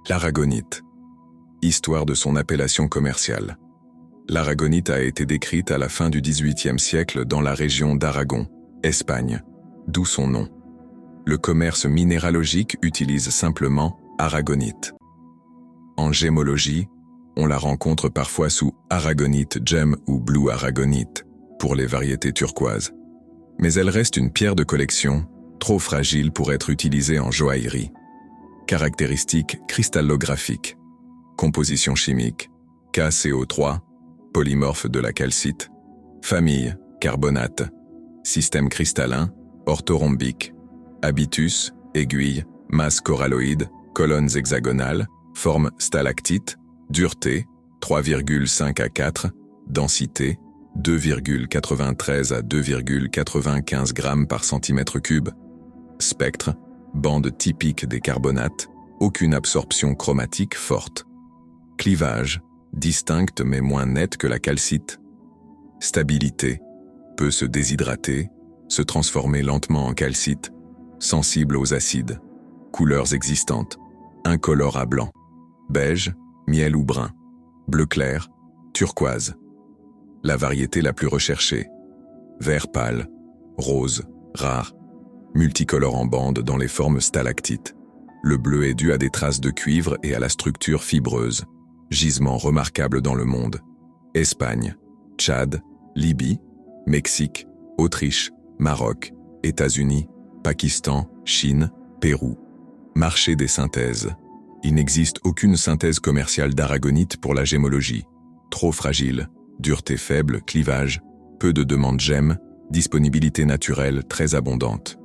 L'aragonite. Histoire de son appellation commerciale. L'aragonite a été décrite à la fin du XVIIIe siècle dans la région d'Aragon, Espagne, d'où son nom. Le commerce minéralogique utilise simplement aragonite. En gémologie, on la rencontre parfois sous aragonite gem ou blue aragonite pour les variétés turquoises. Mais elle reste une pierre de collection, trop fragile pour être utilisée en joaillerie. Caractéristiques cristallographiques. Composition chimique, KCO3, polymorphe de la calcite. Famille, carbonate. Système cristallin, orthorhombique. Habitus, aiguille, masse coralloïde, colonnes hexagonales, forme stalactite, dureté, 3,5 à 4, densité, 2,93 à 2,95 grammes par centimètre cube. Spectre, bande typique des carbonates, aucune absorption chromatique forte. Clivage, distincte mais moins nette que la calcite. Stabilité, peut se déshydrater, se transformer lentement en calcite, sensible aux acides. Couleurs existantes, incolore à blanc, beige, miel ou brun, bleu clair, turquoise. La variété la plus recherchée, vert pâle, rose, rare, multicolore en bandes dans les formes stalactites. Le bleu est dû à des traces de cuivre et à la structure fibreuse, gisement remarquable dans le monde. Espagne, Tchad, Libye, Mexique, Autriche, Maroc, États-Unis, Pakistan, Chine, Pérou. Marché des synthèses. Il n'existe aucune synthèse commerciale d'aragonite pour la gémologie. Trop fragile, dureté faible, clivage, peu de demande gemme, disponibilité naturelle très abondante.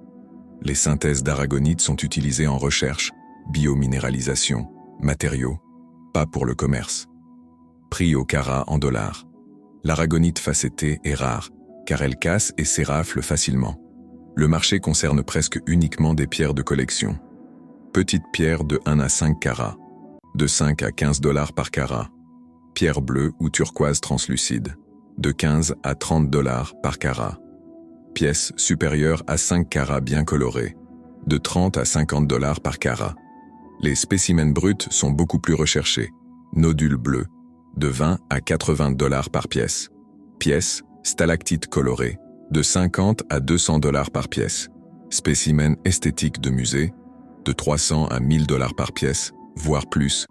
Les synthèses d'aragonite sont utilisées en recherche, biominéralisation, matériaux, pas pour le commerce. Prix au carat en dollars. L'aragonite facettée est rare, car elle casse et s'érafle facilement. Le marché concerne presque uniquement des pierres de collection. Petites pierres de 1 à 5 carats, de 5 à 15 dollars par carat. Pierre bleue ou turquoise translucide, de 15 à 30 dollars par carat. Pièces supérieures à 5 carats bien colorées, de 30 à 50 dollars par carat. Les spécimens bruts sont beaucoup plus recherchés. Nodules bleus, de 20 à 80 dollars par pièce. Pièces, stalactites colorées, de 50 à 200 dollars par pièce. Spécimens esthétiques de musée, de 300 à 1000 dollars par pièce, voire plus,